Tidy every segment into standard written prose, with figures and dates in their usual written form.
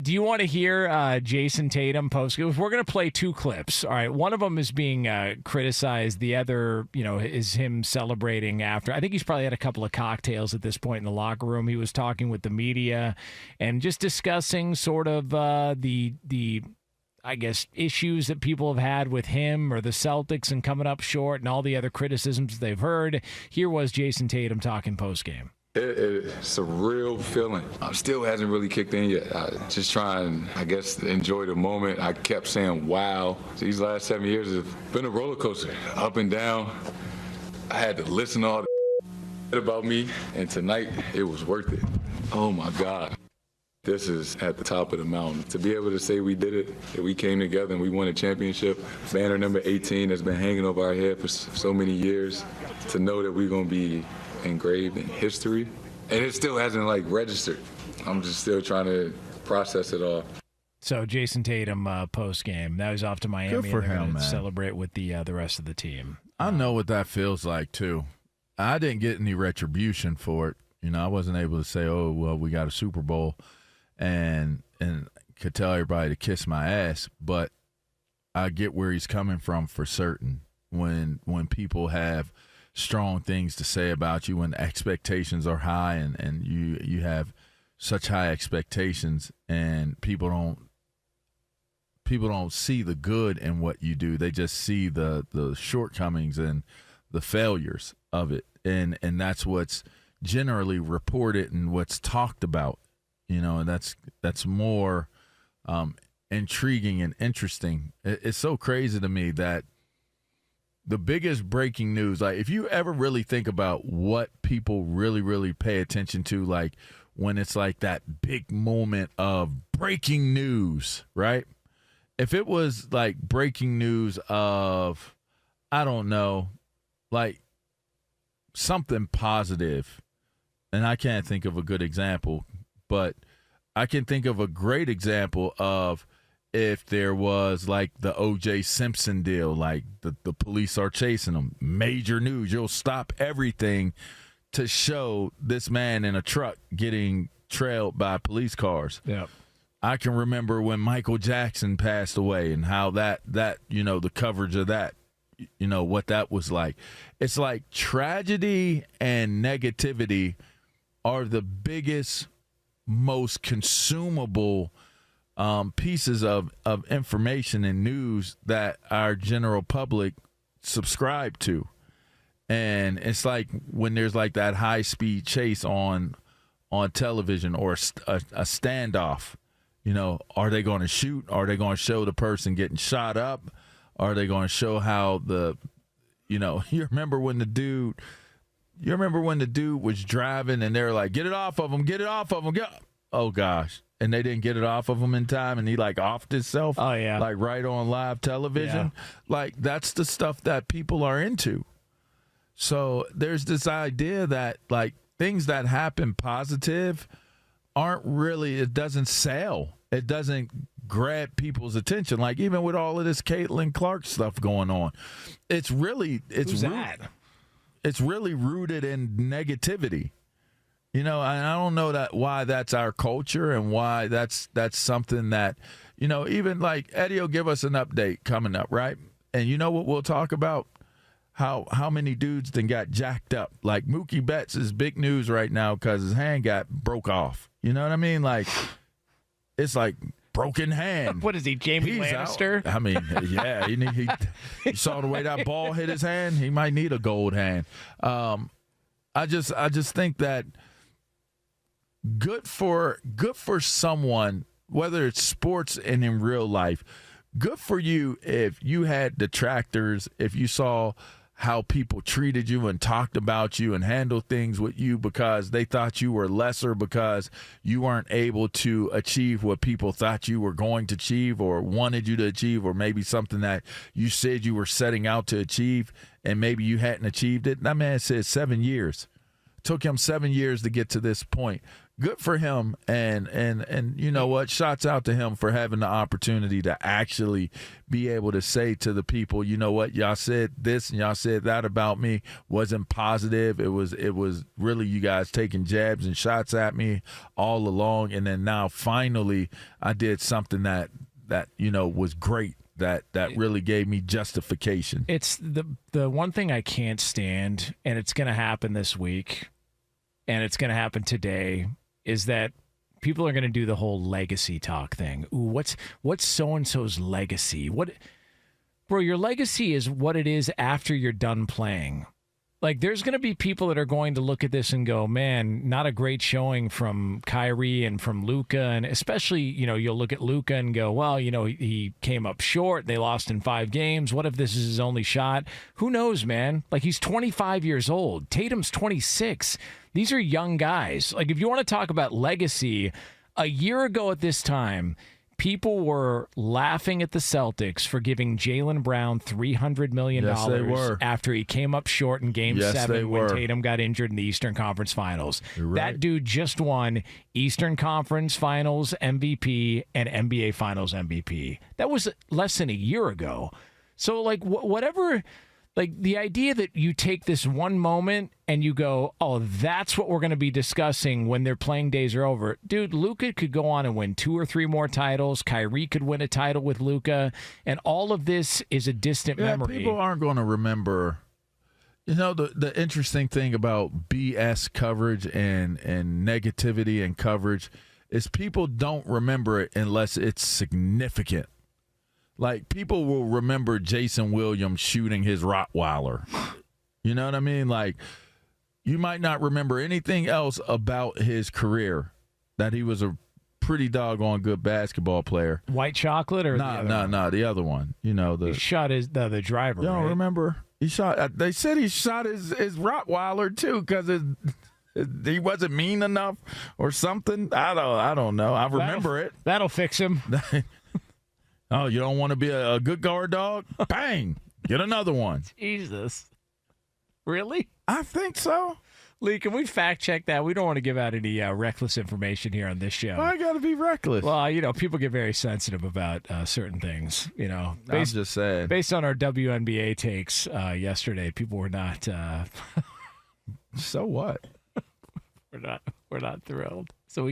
Do you want to hear Jayson Tatum post? If we're going to play two clips, all right, one of them is being criticized. The other, is him celebrating after. I think he's probably had a couple of cocktails at this point in the locker room. He was talking with the media and just discussing sort of the I guess, issues that people have had with him or the Celtics and coming up short and all the other criticisms they've heard. Here was Jayson Tatum talking postgame. It's a real feeling. Still hasn't really kicked in yet. Just trying, I guess, to enjoy the moment. I kept saying, wow. These last 7 years have been a roller coaster, up and down. I had to listen to all the about me, and tonight it was worth it. Oh, my God. This is at the top of the mountain. To be able to say we did it, that we came together and we won a championship, banner number 18 has been hanging over our head for so many years, to know that we're going to be engraved in history, and it still hasn't registered. I'm just still trying to process it all. So Jayson Tatum post game, now he's off to Miami. Good for and they're him, gonna man. Celebrate with the rest of the team. I know what that feels like too. I didn't get any retribution for it. I wasn't able to say, "Oh, well, we got a Super Bowl," and could tell everybody to kiss my ass. But I get where he's coming from for certain. When people have strong things to say about you, when the expectations are high and you have such high expectations, and people don't see the good in what you do. They just see the shortcomings and the failures of it, and that's what's generally reported and what's talked about, and that's more intriguing and interesting. It's so crazy to me that the biggest breaking news, if you ever really think about what people really, really pay attention to, when it's that big moment of breaking news, right? If it was breaking news of, I don't know, something positive, and I can't think of a good example, but I can think of a great example of if there was the O.J. Simpson deal, the police are chasing him, major news. You'll stop everything to show this man in a truck getting trailed by police cars. Yeah. I can remember when Michael Jackson passed away and how that the coverage of that, what that was like. It's tragedy and negativity are the biggest, most consumable pieces of information and news that our general public subscribe to. And it's when there's that high-speed chase on television or a standoff, are they going to shoot? Are they going to show the person getting shot up? Are they going to show how you remember when the dude was driving and they're like, get it off of him, oh gosh. And they didn't get it off of him in time, and he offed himself. Oh yeah, right on live television. Yeah. That's the stuff that people are into. So there's this idea that things that happen positive aren't really. It doesn't sell. It doesn't grab people's attention. Even with all of this Caitlin Clark stuff going on, it's really it's really rooted in negativity. And I don't know why that's our culture and why that's something that, even Eddie will give us an update coming up, right? And you know what we'll talk about? How many dudes then got jacked up. Mookie Betts is big news right now because his hand got broke off. You know what I mean? It's broken hand. What is he, Jamie Lannister? Out. I mean, yeah. You saw the way that ball hit his hand. He might need a gold hand. I just think that good for someone, whether it's sports and in real life, good for you if you had detractors, if you saw how people treated you and talked about you and handled things with you because they thought you were lesser because you weren't able to achieve what people thought you were going to achieve or wanted you to achieve, or maybe something that you said you were setting out to achieve and maybe you hadn't achieved it. That man said 7 years. It took him 7 years to get to this point. good for him. And you know what? Shouts out to him for having the opportunity to actually be able to say to the people, you know what? Y'all said this and y'all said that about me wasn't positive. It was really you guys taking jabs and shots at me all along. And then now finally I did something that was great. That really gave me justification. It's the one thing I can't stand, and it's going to happen this week, and it's going to happen today, is that people are going to do the whole legacy talk thing. Ooh, what's so-and-so's legacy? Bro, your legacy is what it is after you're done playing. Like, there's going to be people that are going to look at this and go, man, not a great showing from Kyrie and from Luka. And especially, you'll look at Luka and go, well, he came up short. They lost in 5 games. What if this is his only shot? Who knows, man? Like, he's 25 years old. Tatum's 26. These are young guys. Like, if you want to talk about legacy, a year ago at this time, people were laughing at the Celtics for giving Jaylen Brown $300 million after he came up short in Game 7 when Tatum got injured in the Eastern Conference Finals. Right. That dude just won Eastern Conference Finals MVP and NBA Finals MVP. That was less than a year ago. So, like, whatever... Like, the idea that you take this one moment and you go, oh, that's what we're going to be discussing when their playing days are over. Dude, Luka could go on and win 2 or 3 more titles. Kyrie could win a title with Luka. And all of this is a distant memory. People aren't going to remember. The interesting thing about BS coverage and negativity and coverage is people don't remember it unless it's significant. Like, people will remember Jason Williams shooting his Rottweiler. You know what I mean? Like, you might not remember anything else about his career, that he was a pretty doggone good basketball player. White chocolate or the other one. He shot the driver, You don't right? remember? He shot. They said he shot his Rottweiler, too, because he wasn't mean enough or something. I don't know. I remember it. That'll fix him. Oh, you don't want to be a good guard dog? Bang! Get another one. Jesus. Really? I think so. Lee, can we fact check that? We don't want to give out any reckless information here on this show. Why got to be reckless? Well, people get very sensitive about certain things. I'm just saying. Based on our WNBA takes yesterday, people were not. So what? We're not thrilled. So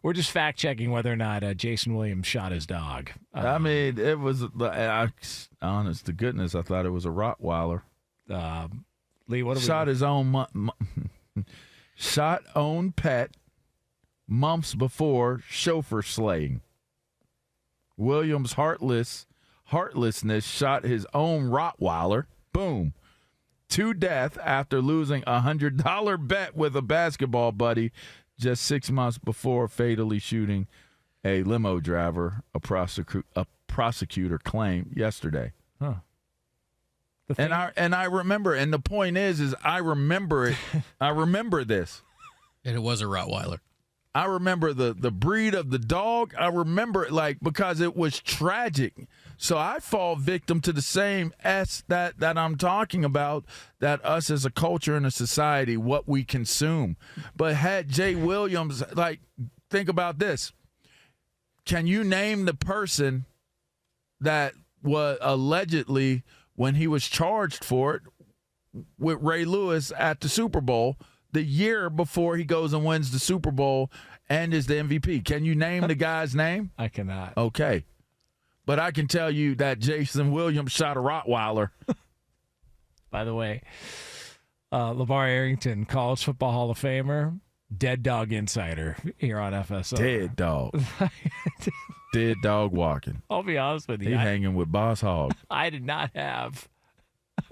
we're just fact checking whether or not Jason Williams shot his dog. I mean, it was, honest to goodness, I thought it was a Rottweiler. Lee, what shot his own own pet months before chauffeur slaying. Williams' heartlessness shot his own Rottweiler. Boom. To death after losing a $100 bet with a basketball buddy just 6 months before fatally shooting a limo driver, a prosecutor claimed yesterday. Huh. And I remember, and the point is I remember it. I remember this. And it was a Rottweiler. I remember the breed of the dog. I remember it because it was tragic. So I fall victim to the same that I'm talking about, that us as a culture and a society, what we consume. But had Jay Williams, think about this. Can you name the person that was allegedly, when he was charged for it with Ray Lewis at the Super Bowl, the year before he goes and wins the Super Bowl and is the MVP? Can you name the guy's name? I cannot. Okay. But I can tell you that Jason Williams shot a Rottweiler. By the way, LaVar Arrington, College Football Hall of Famer, Dead Dog Insider here on FSO. Dead dog. Dead dog walking. I'll be honest with you. He hanging with Boss Hogg. I did not have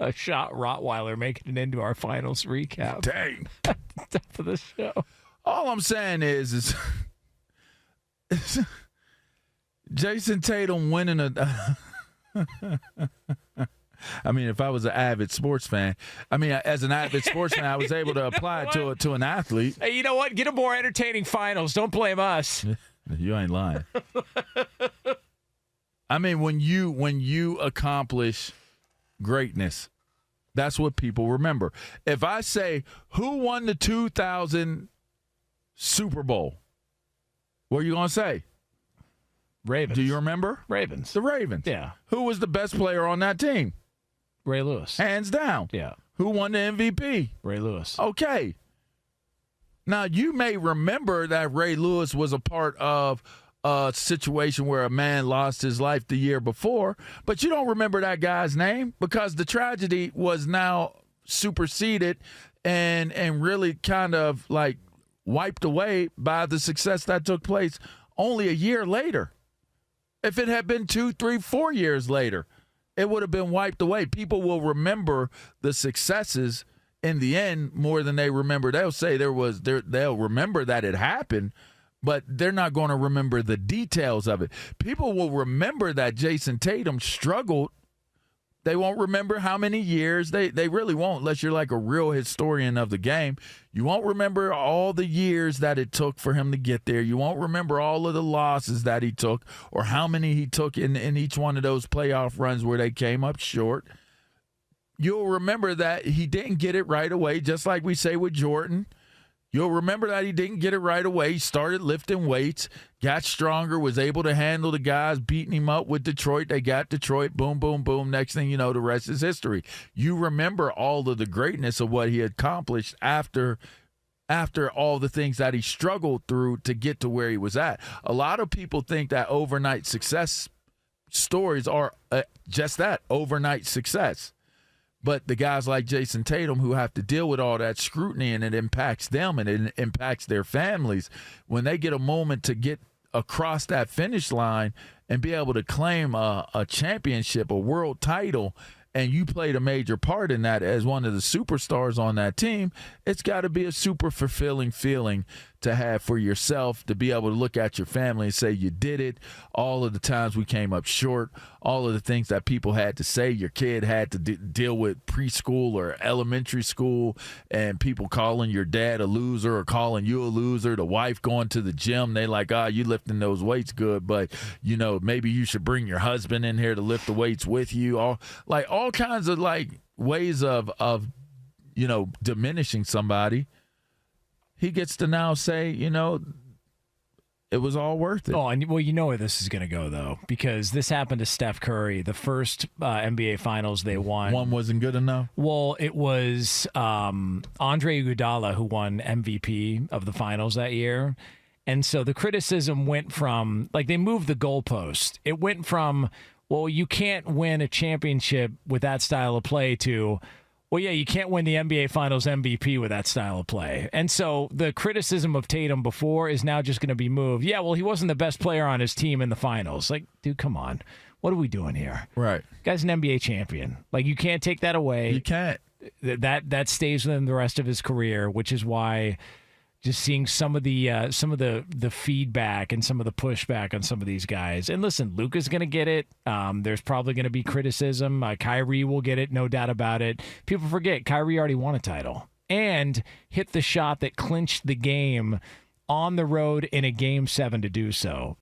a shot Rottweiler making it into our finals recap. Dang. For the show. All I'm saying is Jayson Tatum winning I mean, if I was an avid sports fan, as an avid sports fan, I was able to apply it to an athlete. Hey, you know what? Get a more entertaining finals. Don't blame us. You ain't lying. I mean, when you accomplish greatness, that's what people remember. If I say, who won the 2000 Super Bowl. What are you going to say? Ravens. Do you remember? Ravens. The Ravens. Yeah. Who was the best player on that team? Ray Lewis. Hands down. Yeah. Who won the MVP? Ray Lewis. Okay. Now, you may remember that Ray Lewis was a part of a situation where a man lost his life the year before, but you don't remember that guy's name because the tragedy was now superseded and really kind of like wiped away by the success that took place only a year later. If it had been 2, 3, 4 years later, it would have been wiped away. People will remember the successes in the end more than they remember. They'll say they'll remember that it happened, but they're not going to remember the details of it. People will remember that Jayson Tatum struggled. They won't remember how many years. They really won't unless you're like a real historian of the game. You won't remember all the years that it took for him to get there. You won't remember all of the losses that he took or how many he took in each one of those playoff runs where they came up short. You'll remember that he didn't get it right away, just like we say with Jordan. You'll remember that he didn't get it right away. He started lifting weights, got stronger, was able to handle the guys beating him up with Detroit. They got Detroit, boom, boom, boom. Next thing you know, the rest is history. You remember all of the greatness of what he accomplished after all the things that he struggled through to get to where he was at. A lot of people think that overnight success stories are just that, overnight success. But the guys like Jayson Tatum who have to deal with all that scrutiny and it impacts them and it impacts their families, when they get a moment to get across that finish line and be able to claim a championship, a world title, and you played a major part in that as one of the superstars on that team, it's got to be a super fulfilling feeling to have for yourself, to be able to look at your family and say you did it. All of the times we came up short, all of the things that people had to say, your kid had to deal with preschool or elementary school, and people calling your dad a loser or calling you a loser, the wife going to the gym, they like, you lifting those weights good, but, maybe you should bring your husband in here to lift the weights with you. All kinds of, ways of diminishing somebody. He gets to now say, it was all worth it. Oh, and you know where this is going to go, though, because this happened to Steph Curry. The first NBA Finals they won. One wasn't good enough? Well, it was Andre Iguodala who won MVP of the Finals that year. And so the criticism went from, they moved the goalpost. It went from, well, you can't win a championship with that style of play to, well, yeah, you can't win the NBA Finals MVP with that style of play. And so the criticism of Tatum before is now just going to be moved. Yeah, well, he wasn't the best player on his team in the finals. Dude, come on. What are we doing here? Right. Guy's an NBA champion. You can't take that away. You can't. That stays with him the rest of his career, which is why just seeing some of the feedback and some of the pushback on some of these guys. And listen, Luka's going to get it. There's probably going to be criticism. Kyrie will get it, no doubt about it. People forget Kyrie already won a title and hit the shot that clinched the game on the road in a Game 7 to do so.